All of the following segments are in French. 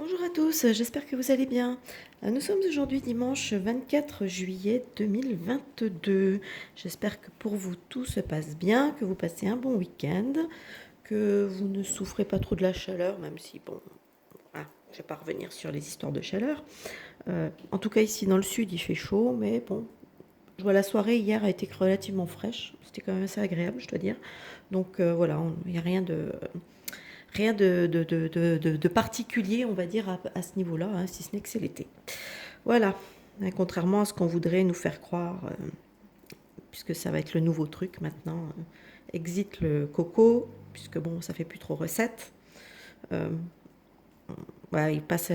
Bonjour à tous, j'espère que vous allez bien. Nous sommes aujourd'hui dimanche 24 juillet 2022. J'espère que pour vous tout se passe bien, que vous passez un bon week-end, que vous ne souffrez pas trop de la chaleur, même si, bon, voilà, je ne vais pas revenir sur les histoires de chaleur. En tout cas, ici dans le sud, il fait chaud, mais bon, je vois la soirée hier a été relativement fraîche. C'était quand même assez agréable, je dois dire. Donc voilà, il n'y a rien de particulier, on va dire, à ce niveau-là, hein, si ce n'est que c'est l'été. Voilà, contrairement à ce qu'on voudrait nous faire croire, puisque ça va être le nouveau truc maintenant. Exit le coco, puisque bon, ça fait plus trop recette. Euh, voilà, il passe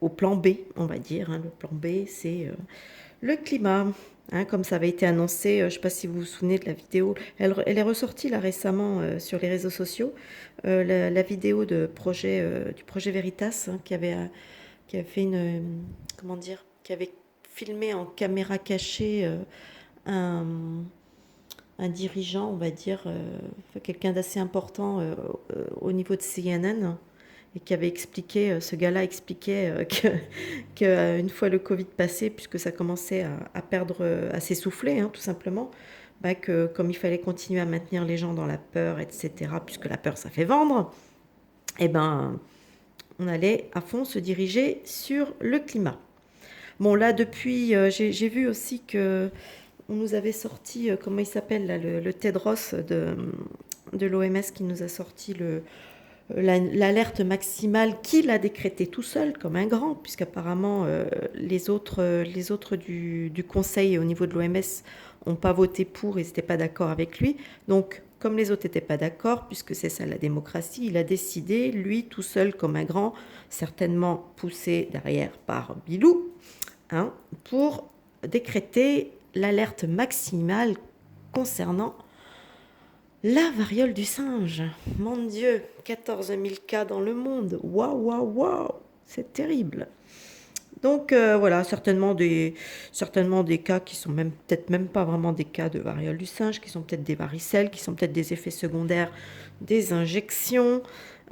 au plan B, on va dire. Hein. Le plan B, c'est le climat. Hein, comme ça avait été annoncé, je ne sais pas si vous vous souvenez de la vidéo, elle est ressortie là récemment sur les réseaux sociaux, la vidéo du projet Veritas, hein, qui avait fait comment dire, qui avait filmé en caméra cachée un, un dirigeant, on va dire, quelqu'un d'assez important au niveau de CNN, et qui avait expliqué, ce gars-là expliquait que une fois le Covid passé, puisque ça commençait à perdre, à s'essouffler, hein, tout simplement, bah, que comme il fallait continuer à maintenir les gens dans la peur, etc., puisque la peur, ça fait vendre, et ben, on allait à fond se diriger sur le climat. Bon, là, depuis, j'ai vu aussi que on nous avait sorti, comment il s'appelle, là, le Tedros de l'OMS qui nous a sorti l'alerte maximale qu'il a décrétée tout seul, comme un grand, puisqu'apparemment les autres du Conseil au niveau de l'OMS n'ont pas voté pour, ils n'étaient pas d'accord avec lui. Donc, comme les autres n'étaient pas d'accord, puisque c'est ça la démocratie, il a décidé, lui, tout seul, comme un grand, certainement poussé derrière par Bilou, hein, pour décréter l'alerte maximale concernant la variole du singe. Mon Dieu, 14 000 cas dans le monde. Waouh, waouh, waouh, c'est terrible. Donc voilà, certainement des cas qui sont même peut-être même pas vraiment des cas de variole du singe, qui sont peut-être des varicelles, qui sont peut-être des effets secondaires des injections.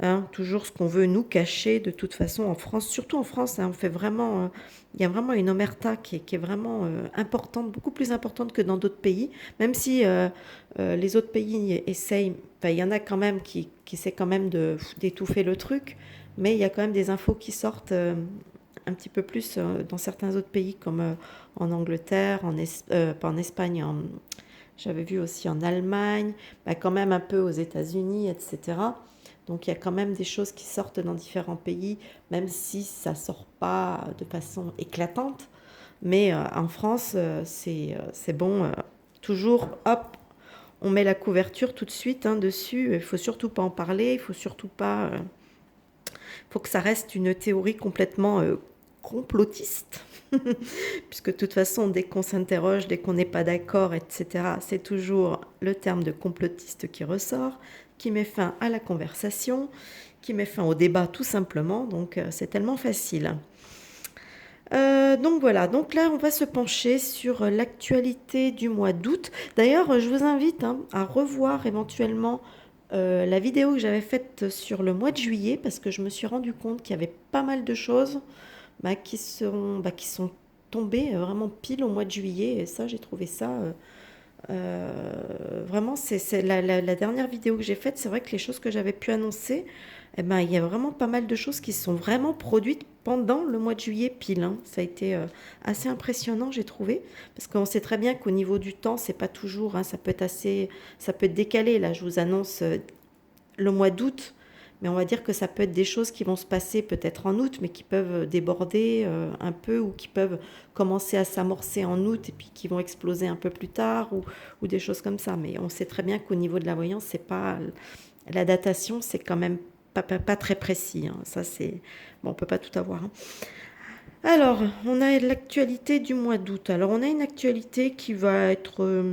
Hein, toujours ce qu'on veut nous cacher de toute façon en France, surtout en France, hein, on fait vraiment, il y a vraiment une omerta qui est vraiment importante, beaucoup plus importante que dans d'autres pays, même si les autres pays essayent, enfin, il y en a quand même qui essaient quand même d'étouffer le truc, mais il y a quand même des infos qui sortent un petit peu plus dans certains autres pays comme en Angleterre, pas en Espagne, j'avais vu aussi en Allemagne, bah, quand même un peu aux États-Unis, etc. Donc il y a quand même des choses qui sortent dans différents pays, même si ça ne sort pas de façon éclatante. Mais en France, c'est bon. Toujours, hop, on met la couverture tout de suite hein, dessus. Il ne faut surtout pas en parler. Il faut surtout pas. Faut que ça reste une théorie complètement complotiste. Puisque de toute façon, dès qu'on s'interroge, dès qu'on n'est pas d'accord, etc., c'est toujours le terme de complotiste qui ressort, qui met fin à la conversation, qui met fin au débat tout simplement. Donc c'est tellement facile. Donc voilà, donc là on va se pencher sur l'actualité du mois d'août. D'ailleurs, je vous invite hein, à revoir éventuellement la vidéo que j'avais faite sur le mois de juillet parce que je me suis rendu compte qu'il y avait pas mal de choses qui sont tombées vraiment pile au mois de juillet. Et ça, j'ai trouvé ça vraiment, c'est la dernière vidéo que j'ai faite. C'est vrai que les choses que j'avais pu annoncer, eh ben, il y a vraiment pas mal de choses qui se sont vraiment produites pendant le mois de juillet pile. Hein. Ça a été assez impressionnant, j'ai trouvé, parce qu'on sait très bien qu'au niveau du temps, c'est pas toujours, hein, ça peut être décalé. Là, je vous annonce le mois d'août, mais on va dire que ça peut être des choses qui vont se passer peut-être en août, mais qui peuvent déborder un peu ou qui peuvent commencer à s'amorcer en août et puis qui vont exploser un peu plus tard ou des choses comme ça. Mais on sait très bien qu'au niveau de la voyance, c'est pas la datation, c'est quand même pas très précis. Hein. Ça c'est bon, on peut pas tout avoir. Hein. Alors, on a l'actualité du mois d'août. Alors, on a une actualité qui va être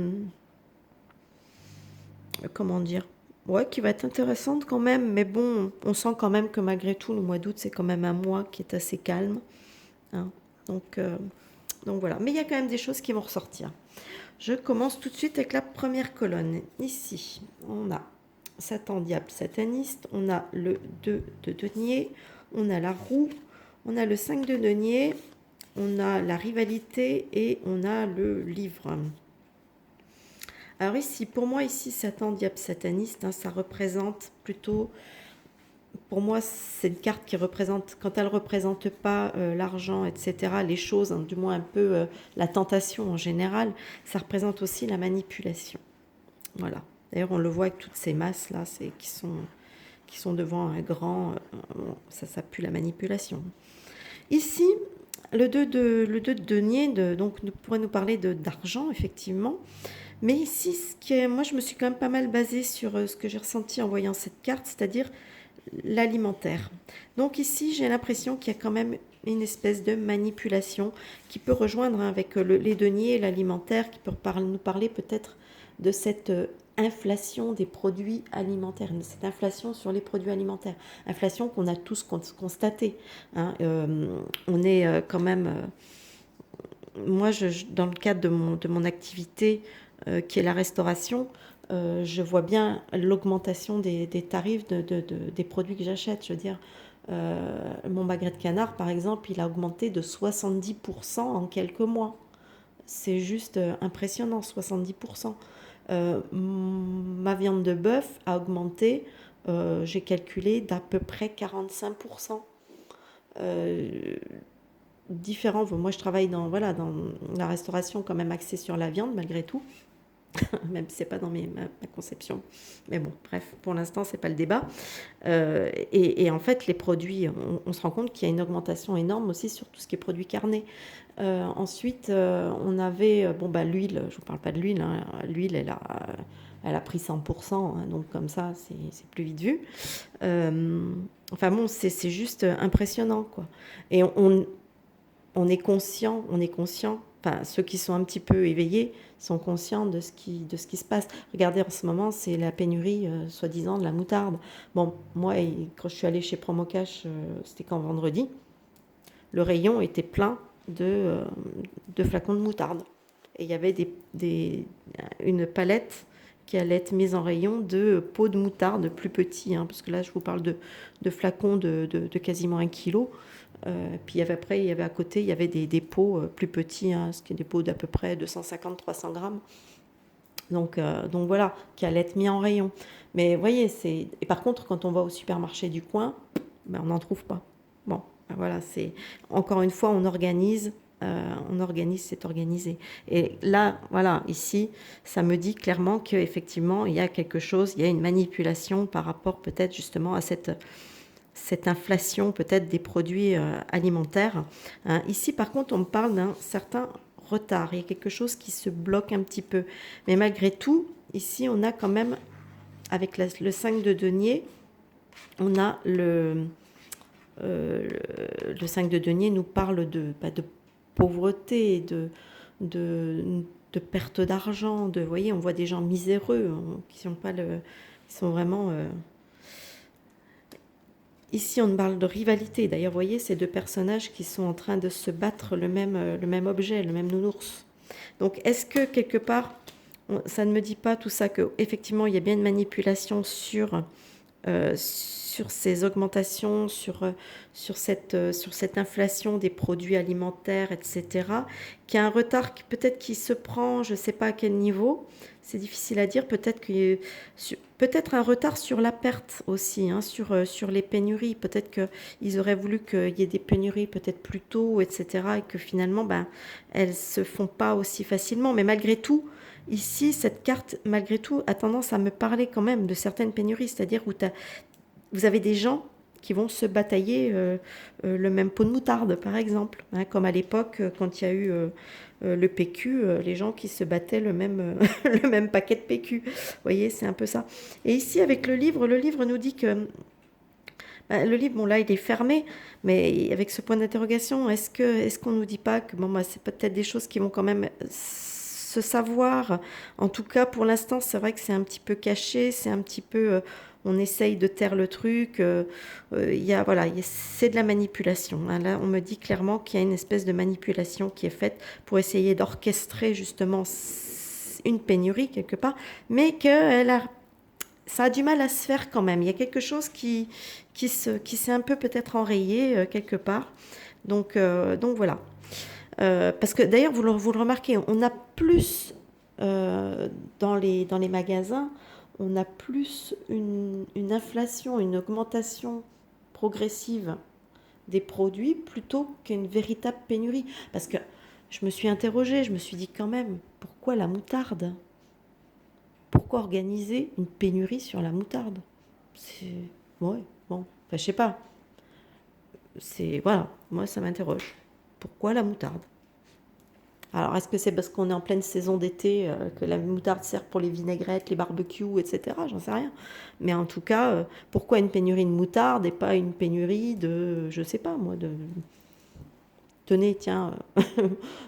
comment dire, ouais, qui va être intéressante quand même, mais bon, on sent quand même que malgré tout, le mois d'août, c'est quand même un mois qui est assez calme. Hein. Donc, euh, donc voilà, mais il y a quand même des choses qui vont ressortir. Je commence tout de suite avec la première colonne. Ici, on a Satan, diable, sataniste, on a le 2 de denier, on a la roue, on a le 5 de denier, on a la rivalité et on a le livre. Alors ici, pour moi, ici, Satan, diable, sataniste, hein, ça représente plutôt, pour moi, c'est une carte qui représente, quand elle ne représente pas l'argent, etc., les choses, hein, du moins un peu la tentation en général, ça représente aussi la manipulation. Voilà. D'ailleurs, on le voit avec toutes ces masses-là, qui sont devant un grand, ça pue la manipulation. Ici, le 2 de denier, donc, pourrait nous parler d'argent, effectivement. Mais ici, moi, je me suis quand même pas mal basée sur ce que j'ai ressenti en voyant cette carte, c'est-à-dire l'alimentaire. Donc ici, j'ai l'impression qu'il y a quand même une espèce de manipulation qui peut rejoindre avec les deniers et l'alimentaire, qui peut nous parler peut-être de cette inflation des produits alimentaires, cette inflation sur les produits alimentaires, inflation qu'on a tous constatée. Hein. On est quand même... moi, dans le cadre de mon activité, qui est la restauration, je vois bien l'augmentation des tarifs des produits que j'achète. Je veux dire, mon magret de canard, par exemple, il a augmenté de 70% en quelques mois. C'est juste impressionnant, 70%. Ma viande de bœuf a augmenté, j'ai calculé, d'à peu près 45%. Différent, moi je travaille dans la restauration quand même axée sur la viande malgré tout. Même si c'est pas dans ma conception. Mais bon, bref, pour l'instant, c'est pas le débat. Et en fait, les produits, on se rend compte qu'il y a une augmentation énorme aussi sur tout ce qui est produits carnés. Ensuite, on avait, l'huile, je vous parle pas de l'huile, hein, l'huile, elle a pris 100%, hein, donc comme ça, c'est plus vite vu. Enfin bon, c'est juste impressionnant, quoi. Et on est conscient, enfin, ceux qui sont un petit peu éveillés sont conscients de ce qui se passe. Regardez, en ce moment, c'est la pénurie, soi-disant, de la moutarde. Bon, moi, quand je suis allée chez Promocash, c'était quand vendredi, le rayon était plein de flacons de moutarde. Et il y avait une palette qui allait être mise en rayon de pots de moutarde plus petits, hein, parce que là, je vous parle de flacons de quasiment 1 kilo. Puis il y avait à côté, il y avait des pots plus petits, hein, ce qui est des pots d'à peu près 250-300 grammes. Donc voilà, qui allait être mis en rayon. Mais vous voyez, et par contre, quand on va au supermarché du coin, ben, on n'en trouve pas. Bon, ben voilà, encore une fois, on organise, c'est organisé. Et là, voilà, ici, ça me dit clairement qu'effectivement, il y a quelque chose, il y a une manipulation par rapport peut-être justement à cette inflation peut-être des produits alimentaires. Hein. Ici, par contre, on me parle d'un certain retard. Il y a quelque chose qui se bloque un petit peu. Mais malgré tout, ici, on a quand même, avec le 5 de denier, on a le 5 de denier nous parle de pauvreté, de perte d'argent. Vous voyez, on voit des gens miséreux qui sont vraiment... Ici, on parle de rivalité. D'ailleurs, vous voyez, ces deux personnages qui sont en train de se battre le même objet, le même nounours. Donc, est-ce que, quelque part, ça ne me dit pas tout ça, qu'effectivement, il y a bien une manipulation sur ces augmentations, sur cette inflation des produits alimentaires, etc., qu'il y a un retard peut-être qui se prend, je ne sais pas à quel niveau, c'est difficile à dire, peut-être un retard sur la perte aussi, hein, sur les pénuries, peut-être qu'ils auraient voulu qu'il y ait des pénuries peut-être plus tôt, etc., et que finalement, elles ne se font pas aussi facilement, mais malgré tout, ici, cette carte, malgré tout, a tendance à me parler quand même de certaines pénuries, c'est-à-dire où vous avez des gens qui vont se batailler le même pot de moutarde, par exemple. Hein, comme à l'époque, quand il y a eu le PQ, les gens qui se battaient le même, le même paquet de PQ. Vous voyez, c'est un peu ça. Et ici, avec le livre nous dit que... le livre, bon là, il est fermé, mais avec ce point d'interrogation, est-ce qu'on nous dit pas que c'est peut-être des choses qui vont quand même se savoir. En tout cas, pour l'instant, c'est vrai que c'est un petit peu caché, c'est un petit peu... on essaye de taire le truc. C'est de la manipulation. Hein. Là, on me dit clairement qu'il y a une espèce de manipulation qui est faite pour essayer d'orchestrer justement une pénurie quelque part, mais qu'elle a... ça a du mal à se faire quand même. Il y a quelque chose qui s'est un peu peut-être enrayé quelque part. Donc voilà. Parce que d'ailleurs, vous le remarquez, on a plus dans les magasins, on a plus une inflation, une augmentation progressive des produits plutôt qu'une véritable pénurie. Parce que je me suis interrogée, je me suis dit quand même, pourquoi la moutarde? Pourquoi organiser une pénurie sur la moutarde? C'est... Ouais, bon, enfin, je sais pas. C'est... Voilà, moi ça m'interroge. Pourquoi la moutarde? Alors, est-ce que c'est parce qu'on est en pleine saison d'été que la moutarde sert pour les vinaigrettes, les barbecues, etc. J'en sais rien. Mais en tout cas, pourquoi une pénurie de moutarde et pas une pénurie de, je sais pas moi, de... Tenez, tiens,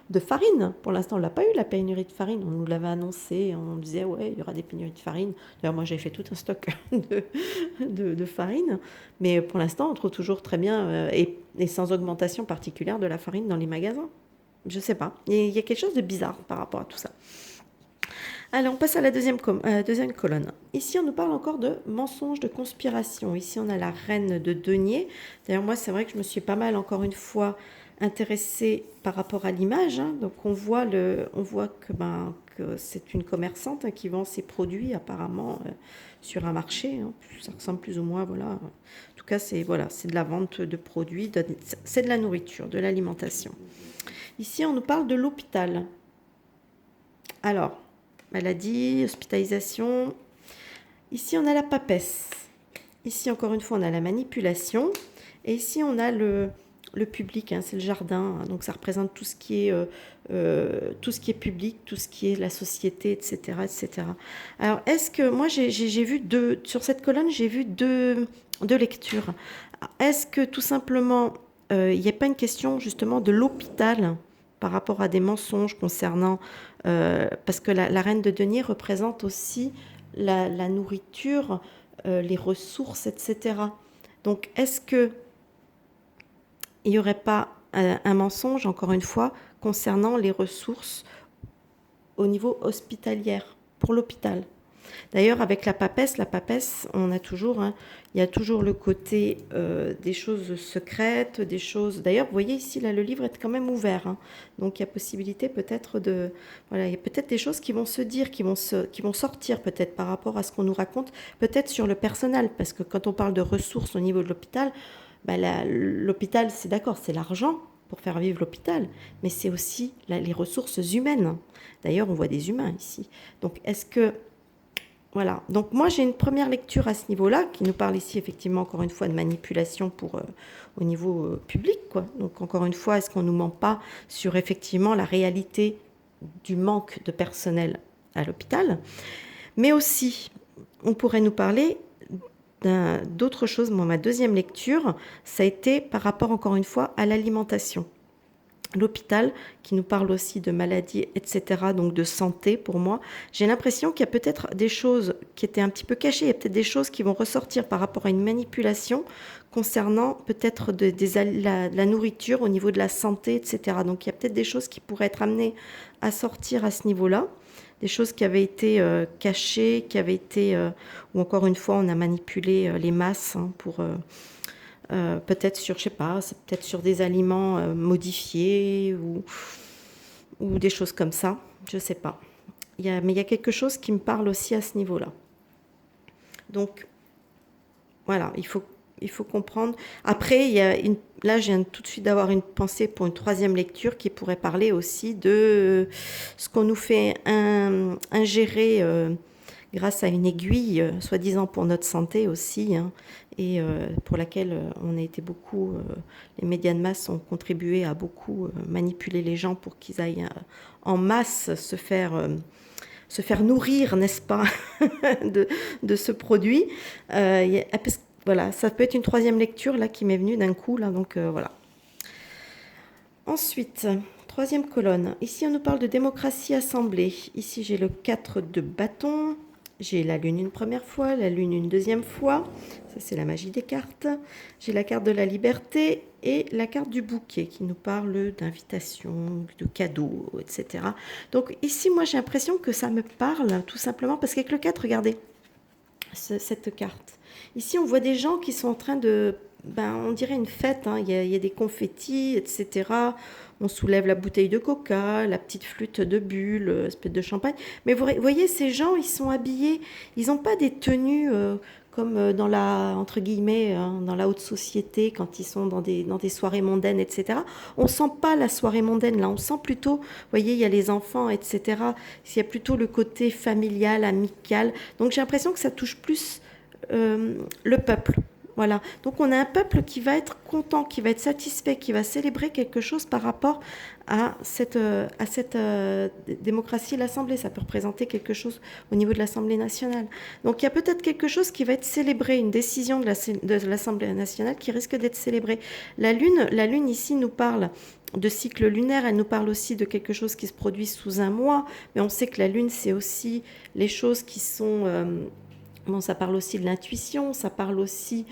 de farine. Pour l'instant, on l'a pas eu, la pénurie de farine. On nous l'avait annoncé, on disait, ouais, il y aura des pénuries de farine. D'ailleurs, moi, j'ai fait tout un stock de farine. Mais pour l'instant, on trouve toujours très bien, et sans augmentation particulière de la farine dans les magasins. Je sais pas. Il y a quelque chose de bizarre par rapport à tout ça. Allez, on passe à la deuxième colonne. Ici, on nous parle encore de mensonges, de conspiration. Ici, on a la reine de denier. D'ailleurs, moi, c'est vrai que je me suis pas mal, encore une fois, intéressée par rapport à l'image. Hein. Donc, on voit que c'est une commerçante qui vend ses produits, apparemment, sur un marché. Hein. Ça ressemble plus ou moins, voilà. En tout cas, c'est de la vente de produits, c'est de la nourriture, de l'alimentation. Ici, on nous parle de l'hôpital. Alors, maladie, hospitalisation. Ici, on a la papesse. Ici, encore une fois, on a la manipulation. Et ici, on a le public, hein, c'est le jardin. Hein, donc, ça représente tout ce qui est public, tout ce qui est la société, etc. etc. Alors, est-ce que moi, j'ai vu sur cette colonne, j'ai vu deux lectures. Est-ce que tout simplement, il n'y a pas une question justement de l'hôpital par rapport à des mensonges concernant... parce que la reine de denier représente aussi la nourriture, les ressources, etc. Donc, est-ce qu'il n'y aurait pas un mensonge, encore une fois, concernant les ressources au niveau hospitalier, pour l'hôpital? D'ailleurs, avec la papesse, on a toujours, hein, il y a toujours le côté des choses secrètes, des choses... D'ailleurs, vous voyez ici, là, le livre est quand même ouvert. Hein, donc, il y a possibilité peut-être de... Voilà, il y a peut-être des choses qui vont se dire, qui vont sortir peut-être par rapport à ce qu'on nous raconte, peut-être sur le personnel. Parce que quand on parle de ressources au niveau de l'hôpital, bah, l'hôpital, c'est d'accord, c'est l'argent pour faire vivre l'hôpital, mais c'est aussi les ressources humaines. D'ailleurs, on voit des humains ici. Donc, est-ce que... Voilà, donc moi j'ai une première lecture à ce niveau-là, qui nous parle ici effectivement encore une fois de manipulation au niveau public, quoi. Donc encore une fois, est-ce qu'on ne nous ment pas sur effectivement la réalité du manque de personnel à l'hôpital? Mais aussi, on pourrait nous parler d'autre chose. Moi, ma deuxième lecture, ça a été par rapport encore une fois à l'alimentation. L'hôpital, qui nous parle aussi de maladies, etc., donc de santé pour moi. J'ai l'impression qu'il y a peut-être des choses qui étaient un petit peu cachées, il y a peut-être des choses qui vont ressortir par rapport à une manipulation concernant peut-être la nourriture au niveau de la santé, etc. Donc il y a peut-être des choses qui pourraient être amenées à sortir à ce niveau-là, des choses qui avaient été cachées, qui avaient été, ou encore une fois, on a manipulé les masses hein, pour... peut-être sur, je sais pas, peut-être sur des aliments modifiés ou des choses comme ça, je sais pas. Mais il y a quelque chose qui me parle aussi à ce niveau-là. Donc, voilà, il faut comprendre. Après, là, je viens tout de suite d'avoir une pensée pour une troisième lecture qui pourrait parler aussi de ce qu'on nous fait ingérer grâce à une aiguille, soi-disant pour notre santé aussi, hein, et pour laquelle on a été beaucoup, les médias de masse ont contribué à beaucoup manipuler les gens pour qu'ils aillent en masse se faire nourrir, n'est-ce pas, de ce produit. Voilà, ça peut être une troisième lecture là qui m'est venue d'un coup, là, donc voilà. Ensuite, troisième colonne. Ici, on nous parle de démocratie assemblée. Ici, j'ai le 4 de bâton. J'ai la lune une première fois, la lune une deuxième fois. Ça, c'est la magie des cartes. J'ai la carte de la liberté et la carte du bouquet qui nous parle d'invitation, de cadeaux, etc. Donc ici, moi, j'ai l'impression que ça me parle tout simplement parce qu'avec le 4, regardez, cette carte. Ici, on voit des gens qui sont en train de... Ben, on dirait une fête, hein. Il y a des confettis, etc. On soulève la bouteille de coca, la petite flûte de bulle, espèce de champagne. Mais vous voyez, ces gens, ils sont habillés, ils n'ont pas des tenues comme dans la, entre guillemets, hein, dans la haute société, quand ils sont dans des soirées mondaines, etc. On sent pas la soirée mondaine, là. On sent plutôt, vous voyez, il y a les enfants, etc. Il y a plutôt le côté familial, amical. Donc j'ai l'impression que ça touche plus le peuple. Voilà. Donc on a un peuple qui va être content, qui va être satisfait, qui va célébrer quelque chose par rapport à cette démocratie, l'Assemblée. Ça peut représenter quelque chose au niveau de l'Assemblée nationale. Donc il y a peut-être quelque chose qui va être célébré, une décision de l'Assemblée nationale qui risque d'être célébrée. La lune ici nous parle de cycle lunaire, elle nous parle aussi de quelque chose qui se produit sous un mois, mais on sait que la lune, c'est aussi les choses qui sont... bon, ça parle aussi de l'intuition, ça parle aussi,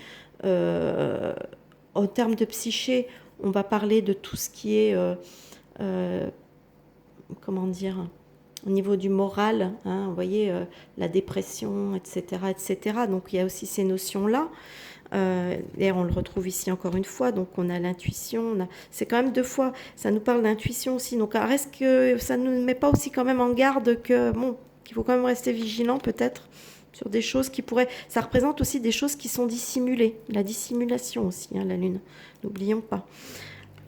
euh, en termes de psyché, on va parler de tout ce qui est, euh, comment dire, au niveau du moral, hein, vous voyez, la dépression, etc., etc. Donc il y a aussi ces notions-là. Et on le retrouve ici encore une fois, donc on a l'intuition, c'est quand même deux fois, ça nous parle d'intuition aussi, donc est-ce que ça ne nous met pas aussi quand même en garde que, bon, qu'il faut quand même rester vigilant peut-être sur des choses qui pourraient, ça représente aussi des choses qui sont dissimulées, la dissimulation aussi, hein, la lune, n'oublions pas.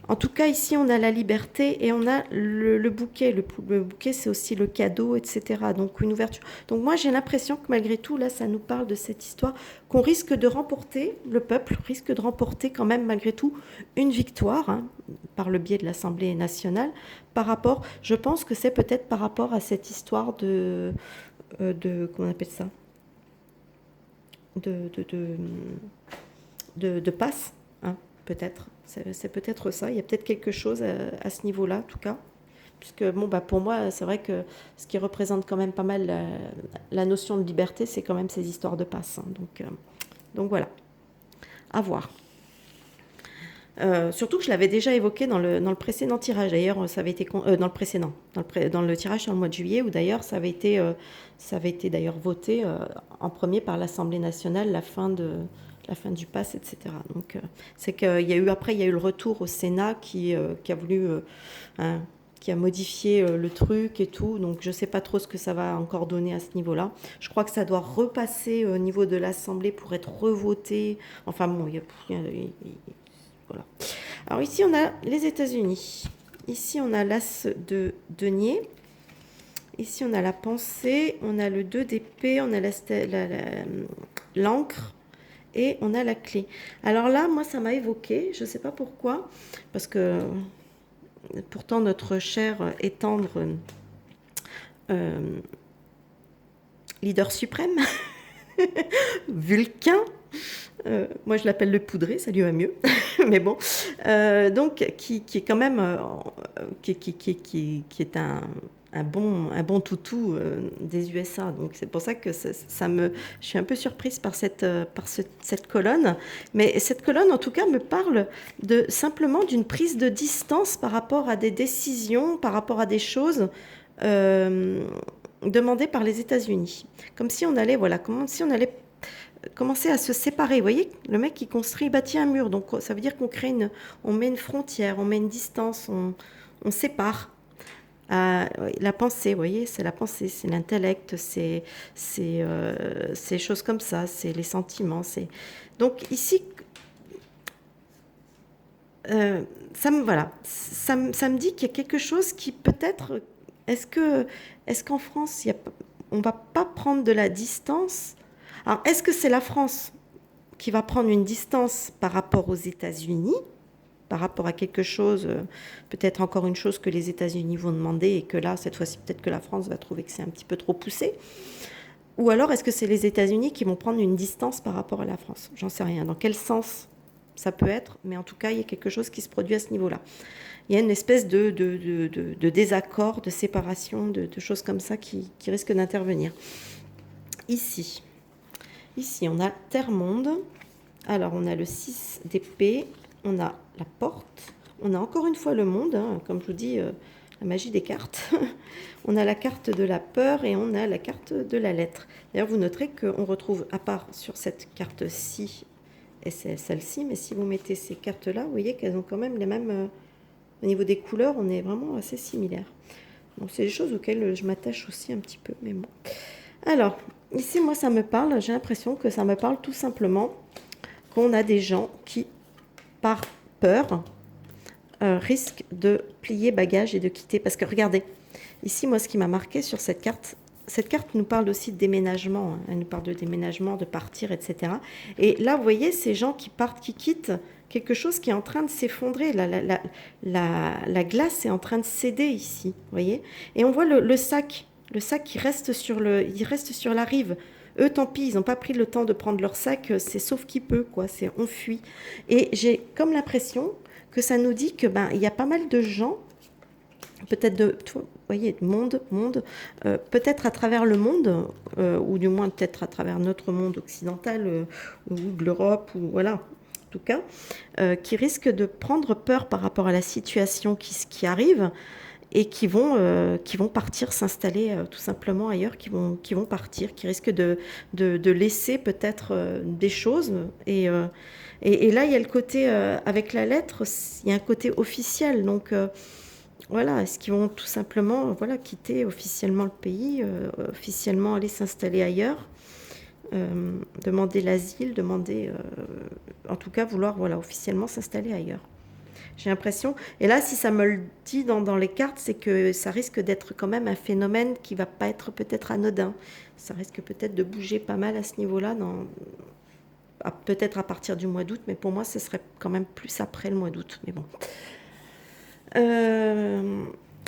En tout cas, ici, on a la liberté et on a le bouquet. Le bouquet, c'est aussi le cadeau, etc. Donc, une ouverture. Donc, moi, j'ai l'impression que malgré tout, là, ça nous parle de cette histoire qu'on risque de remporter, le peuple risque de remporter quand même, malgré tout, une victoire, hein, par le biais de l'Assemblée nationale, par rapport, je pense que c'est peut-être par rapport à cette histoire comment on appelle ça, de, de, de, de passe, hein, peut-être. C'est peut-être ça. Il y a peut-être quelque chose à ce niveau-là, en tout cas. Puisque, bon, bah, pour moi, c'est vrai que ce qui représente quand même pas mal la notion de liberté, c'est quand même ces histoires de passe, hein. Donc voilà, à voir. Surtout que je l'avais déjà évoqué dans le précédent tirage. D'ailleurs, ça avait été dans le précédent, dans le tirage sur le mois de juillet, où d'ailleurs ça avait été d'ailleurs voté en premier par l'Assemblée nationale, la fin du pass, etc. Donc c'est qu'il y a eu après, il y a eu le retour au Sénat qui a voulu, hein, qui a modifié le truc et tout. Donc je ne sais pas trop ce que ça va encore donner à ce niveau-là. Je crois que ça doit repasser au niveau de l'Assemblée pour être revoté. Enfin bon, voilà. Alors ici, on a les États-Unis. Ici, on a l'as de denier. Ici, on a la pensée. On a le 2 d'épée. On a l'encre. Et on a la clé. Alors là, moi, ça m'a évoqué. Je ne sais pas pourquoi. Parce que pourtant, notre cher et tendre leader suprême, Vulcain, moi je l'appelle le poudré, ça lui va mieux, mais bon, donc qui est quand même, qui est un bon toutou des USA. Donc c'est pour ça que je suis un peu surprise par cette colonne. Mais cette colonne, en tout cas, me parle simplement d'une prise de distance par rapport à des décisions, par rapport à des choses demandées par les États-Unis. Comme si on allait, voilà, comme si on allait commencer à se séparer. Vous voyez, le mec qui construit, il bâtit un mur. Donc ça veut dire on met une frontière, on met une distance, on sépare. La pensée, vous voyez, c'est la pensée, c'est l'intellect, c'est ces choses comme ça, c'est les sentiments. Donc ici, voilà, ça me dit qu'il y a quelque chose qui peut-être, est-ce qu'en France, on ne va pas prendre de la distance? Alors, est-ce que c'est la France qui va prendre une distance par rapport aux États-Unis, par rapport à quelque chose, peut-être encore une chose que les États-Unis vont demander et que là, cette fois-ci, peut-être que la France va trouver que c'est un petit peu trop poussé? Ou alors, est-ce que c'est les États-Unis qui vont prendre une distance par rapport à la France? J'en sais rien. Dans quel sens ça peut être? Mais en tout cas, il y a quelque chose qui se produit à ce niveau-là. Il y a une espèce de désaccord, de séparation, de choses comme ça qui risquent d'intervenir. Ici, on a Terre-Monde. Alors, on a le 6 d'épée, on a la porte, on a encore une fois le monde, hein, comme je vous dis, la magie des cartes. On a la carte de la peur et on a la carte de la lettre. D'ailleurs, vous noterez qu'on retrouve, à part sur cette carte-ci et c'est celle-ci, mais si vous mettez ces cartes-là, vous voyez qu'elles ont quand même les mêmes... au niveau des couleurs, on est vraiment assez similaires. Donc, c'est des choses auxquelles je m'attache aussi un petit peu, mais bon. Alors, ici, moi, ça me parle, j'ai l'impression que ça me parle tout simplement qu'on a des gens qui, par peur, risquent de plier bagages et de quitter. Parce que, regardez, ici, moi, ce qui m'a marqué sur cette carte nous parle aussi de déménagement. Hein. Elle nous parle de déménagement, de partir, etc. Et là, vous voyez, ces gens qui partent, qui quittent quelque chose qui est en train de s'effondrer. La glace est en train de céder ici, vous voyez. Et on voit le sac qui reste sur la rive. Eux, tant pis, ils n'ont pas pris le temps de prendre leur sac, c'est sauf qui peut, quoi, c'est on fuit. Et j'ai comme l'impression que ça nous dit que il y a pas mal de gens, peut-être vous voyez, monde, peut-être à travers le monde, ou du moins peut-être à travers notre monde occidental, ou de l'Europe, ou voilà, en tout cas, qui risquent de prendre peur par rapport à la situation qui arrive, et qui vont partir s'installer tout simplement ailleurs, qui vont partir, qui risquent de laisser peut-être des choses. Et là, il y a le côté, avec la lettre, il y a un côté officiel. Donc, voilà, est-ce qu'ils vont tout simplement quitter officiellement le pays, officiellement aller s'installer ailleurs, demander l'asile, en tout cas vouloir officiellement s'installer ailleurs. J'ai l'impression, et là si ça me le dit dans les cartes, c'est que ça risque d'être quand même un phénomène qui va pas être peut-être anodin. Ça risque peut-être de bouger pas mal à ce niveau-là, peut-être à partir du mois d'août, mais pour moi ce serait quand même plus après le mois d'août. Mais bon.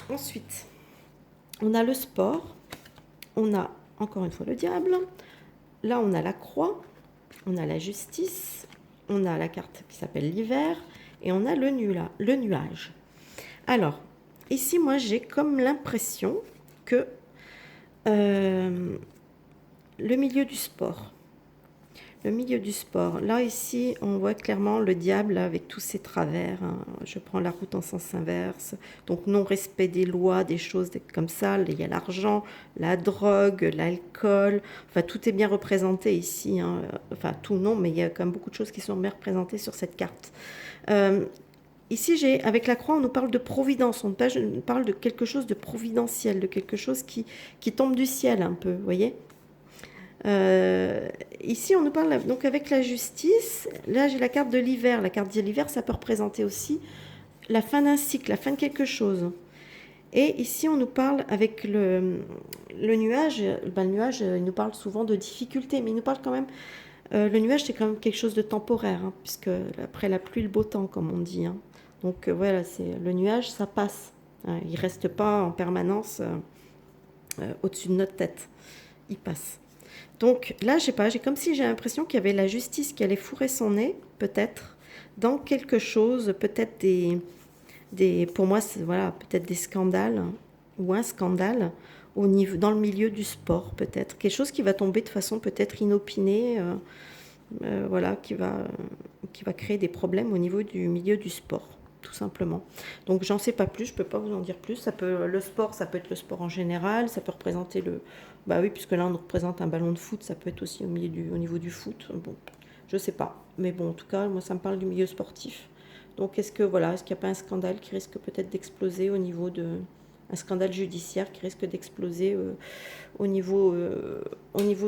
Ensuite, on a le sport, on a encore une fois le diable, là on a la croix, on a la justice, on a la carte qui s'appelle l'hiver, et on a le nuage. Alors, ici, moi, j'ai comme l'impression que le milieu du sport, là, ici, on voit clairement le diable avec tous ses travers. Hein. Je prends la route en sens inverse. Donc, non-respect des lois, des choses comme ça. Il y a l'argent, la drogue, l'alcool. Enfin, tout est bien représenté ici. Hein. Enfin, tout non, mais il y a quand même beaucoup de choses qui sont bien représentées sur cette carte. Ici, avec la croix, on nous parle de providence, on parle de quelque chose de providentiel, de quelque chose qui tombe du ciel un peu, vous voyez. Ici, on nous parle, donc avec la justice, là j'ai la carte de l'hiver. La carte de l'hiver, ça peut représenter aussi la fin d'un cycle, la fin de quelque chose. Et ici, on nous parle avec le nuage, le nuage, il nous parle souvent de difficultés, mais il nous parle quand même... le nuage, c'est quand même quelque chose de temporaire, hein, puisque après la pluie, le beau temps, comme on dit. Hein. Donc voilà, le nuage, ça passe. Hein, il ne reste pas en permanence au-dessus de notre tête. Il passe. Donc là, je sais pas, j'ai comme si j'ai l'impression qu'il y avait la justice qui allait fourrer son nez, peut-être, dans quelque chose, peut-être pour moi, peut-être des scandales, hein, ou un scandale, dans le milieu du sport, peut-être. Quelque chose qui va tomber de façon peut-être inopinée, qui va créer des problèmes au niveau du milieu du sport, tout simplement. Donc j'en sais pas plus, je peux pas vous en dire plus. Le sport, ça peut être le sport en général, ça peut représenter bah oui, puisque là on représente un ballon de foot, ça peut être aussi au niveau du foot. Bon, je sais pas, mais bon, en tout cas, moi ça me parle du milieu sportif. Donc est-ce qu'il n'y a pas un scandale qui risque peut-être d'exploser un scandale judiciaire qui risque d'exploser au niveau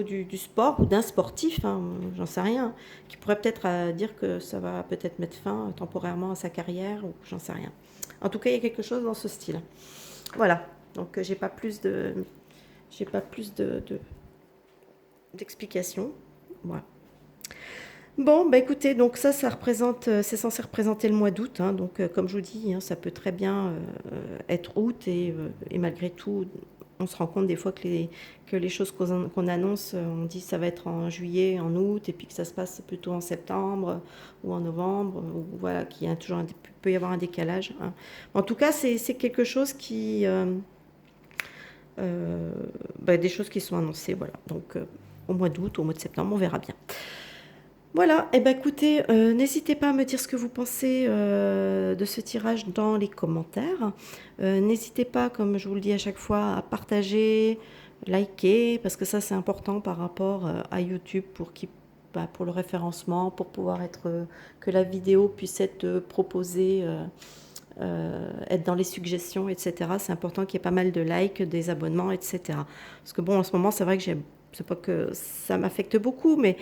du sport ou d'un sportif, hein, j'en sais rien, qui pourrait peut-être dire que ça va peut-être mettre fin temporairement à sa carrière, ou j'en sais rien. En tout cas, il y a quelque chose dans ce style. Voilà, donc j'ai pas plus d'explications. Voilà. Bon, bah écoutez, donc ça représente, c'est censé représenter le mois d'août, hein, donc comme je vous dis, hein, ça peut très bien être août, et malgré tout, on se rend compte des fois que les choses qu'on annonce, on dit ça va être en juillet, en août, et puis que ça se passe plutôt en septembre ou en novembre, ou voilà, peut y avoir un décalage. Hein. En tout cas, c'est quelque chose des choses qui sont annoncées, voilà. Donc au mois d'août, au mois de septembre, on verra bien. Voilà, et ben écoutez, n'hésitez pas à me dire ce que vous pensez de ce tirage dans les commentaires. N'hésitez pas, comme je vous le dis à chaque fois, à partager, liker, parce que ça c'est important par rapport à YouTube pour le référencement, pour pouvoir que la vidéo puisse être proposée, être dans les suggestions, etc. C'est important qu'il y ait pas mal de likes, des abonnements, etc. Parce que bon, en ce moment, c'est vrai que c'est pas que ça m'affecte beaucoup, mais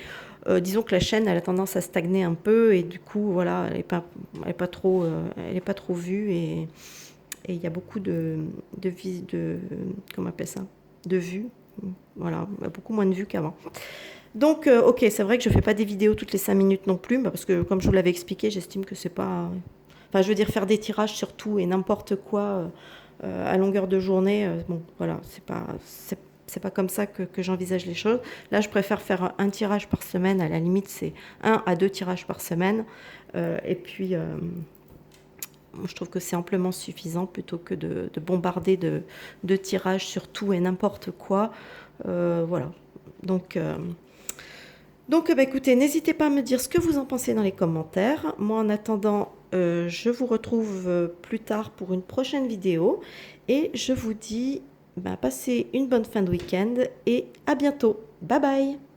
disons que la chaîne, elle a tendance à stagner un peu et du coup, voilà, elle est pas trop vue et il y a beaucoup comment on appelle ça, de vues. Voilà, beaucoup moins de vues qu'avant. Donc, ok, c'est vrai que je fais pas des vidéos toutes les 5 minutes non plus, parce que comme je vous l'avais expliqué, j'estime que c'est pas. Enfin, je veux dire, faire des tirages sur tout et n'importe quoi à longueur de journée, bon, voilà, c'est pas comme ça que j'envisage les choses. Là, je préfère faire un tirage par semaine. À la limite, c'est 1 à 2 tirages par semaine. Et puis, je trouve que c'est amplement suffisant plutôt que de bombarder de tirages sur tout et n'importe quoi. Voilà. Donc, bah, écoutez, n'hésitez pas à me dire ce que vous en pensez dans les commentaires. Moi, en attendant, je vous retrouve plus tard pour une prochaine vidéo. Et je vous dis, bah, passez une bonne fin de week-end et à bientôt. Bye bye!